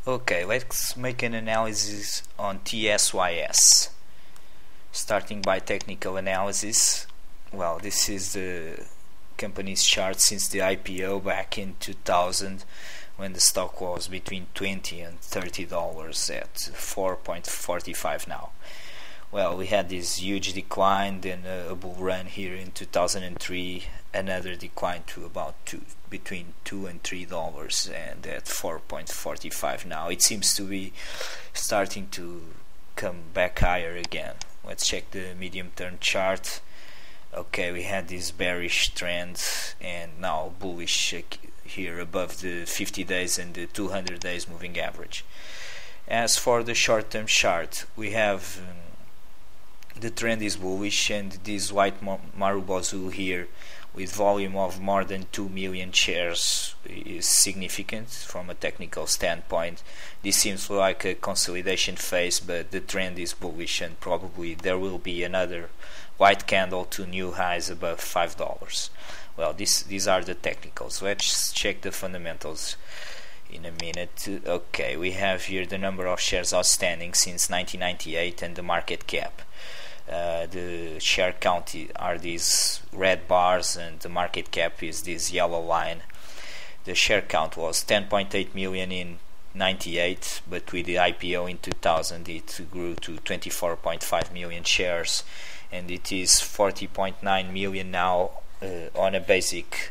Okay, let's make an analysis on TSYS. Starting by technical analysis, well, this is the company's chart since the IPO back in 2000, when the stock was between $20 and $30 at 4.45 now. Well, we had this huge decline, then a bull run here in 2003, another decline to about between $2 and $3, and at 4.45 now. It seems to be starting to come back higher again. Let's check the medium-term chart. Okay, we had this bearish trend and now bullish here above the 50 days and the 200 days moving average. As for the short-term chart, we have the trend is bullish, and this white Marubozu here with volume of more than 2 million shares is significant from a technical standpoint. This seems like a consolidation phase, but the trend is bullish, and probably there will be another white candle to new highs above $5. Well, these are the technicals. Let's check the fundamentals in a minute. Okay, we have here the number of shares outstanding since 1998 and the market cap. The share count are these red bars, and the market cap is this yellow line. The share count was 10.8 million in 98, but with the IPO in 2000 it grew to 24.5 million shares, and it is 40.9 million now on a basic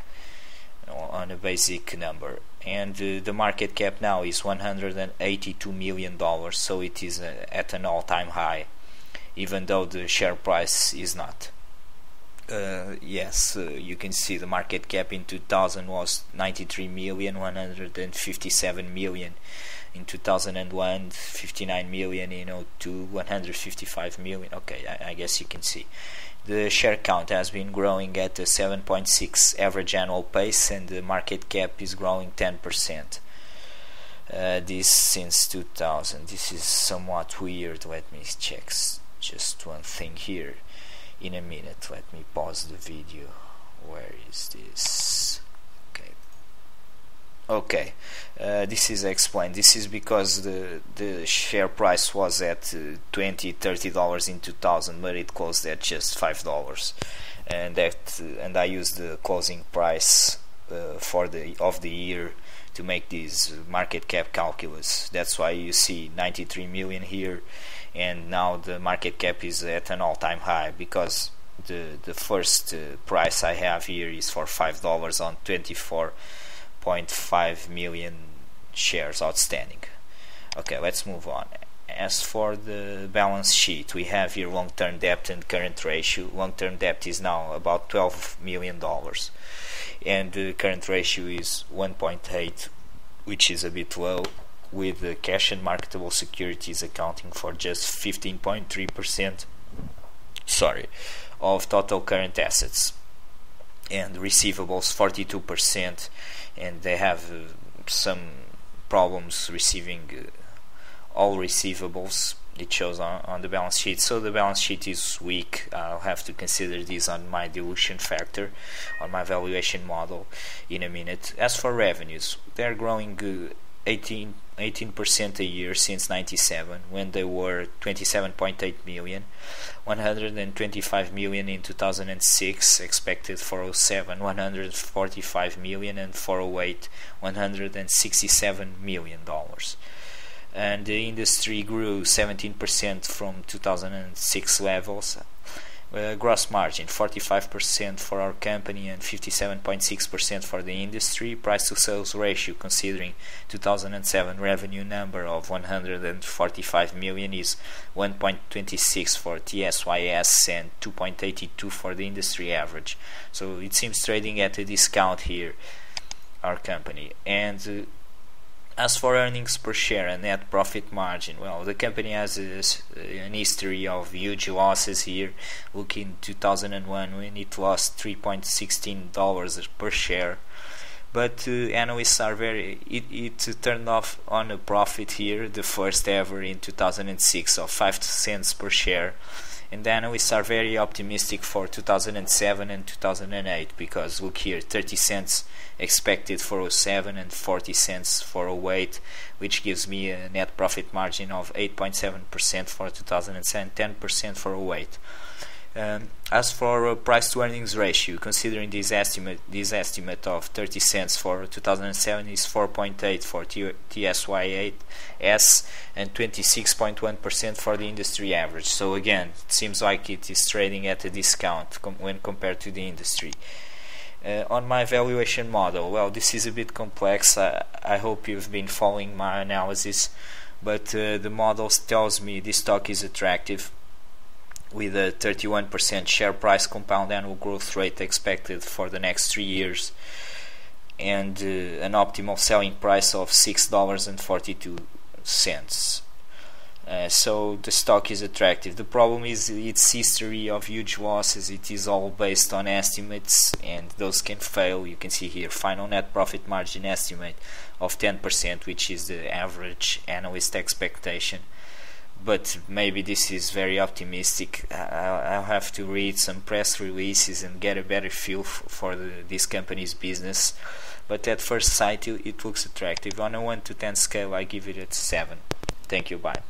number. And the market cap now is $182 million, so it is at an all-time high, even though the share price is not. You can see the market cap in 2000 was 93 million, 157 million in 2001, 59 million in 02, 155 million. Okay, I guess you can see. The share count has been growing at a 7.6 average annual pace, and the market cap is growing 10%. This since 2000. This is somewhat weird. Let me check just one thing here in a minute. Let me pause the video. Where is this? Okay, this is explained. This is because the share price was at $20-30 in 2000, but it closed at just $5, and I used the closing price of the year to make this market cap calculus. That's why you see 93 million here, and now the market cap is at an all-time high, because the first price I have here is for $5 on 24.5 million shares outstanding. Okay, let's move on. As for the balance sheet, we have here long-term debt and current ratio. Long-term debt is now about $12 million, and the current ratio is 1.8, which is a bit low, with the cash and marketable securities accounting for just 15.3% of total current assets, and receivables 42%, and they have some problems receiving all receivables. It shows on the balance sheet, so the balance sheet is weak. I'll have to consider this on my dilution factor, on my valuation model in a minute. As for revenues, they're growing 18% a year since 97, when they were 27.8 million, 125 million in 2006, expected for 07 145 million, and for 08 $167 million. And the industry grew 17% from 2006 levels. Gross margin 45% for our company and 57.6% for the industry. Price to sales ratio, considering 2007 revenue number of 145 million, is 1.26 for TSYS and 2.82 for the industry average. So it seems trading at a discount here, our company. And as for earnings per share and net profit margin, well, the company has an history of huge losses here. Look in 2001 when it lost $3.16 per share, but analysts are it turned off on a profit here, the first ever in 2006 of 5 cents per share, And the analysts are very optimistic for 2007 and 2008, because look here, 30 cents expected for 2007 and 40 cents for 2008, which gives me a net profit margin of 8.7% for 2007, 10% for 2008. As for price to earnings ratio, considering this estimate of 30 cents for 2007 is 4.8 for TSYS and 26.1% for the industry average. So again, it seems like it is trading at a discount when compared to the industry. On my valuation model, well, this is a bit complex. I hope you've been following my analysis, but the model tells me this stock is attractive, with a 31% share price compound annual growth rate expected for the next 3 years, and an optimal selling price of $6.42. So the stock is attractive. The problem is its history of huge losses. It is all based on estimates, and those can fail. You can see here final net profit margin estimate of 10%, which is the average analyst expectation. But maybe this is very optimistic. I'll have to read some press releases and get a better feel for this company's business. But at first sight, it looks attractive. On a 1 to 10 scale, I give it a 7. Thank you. Bye.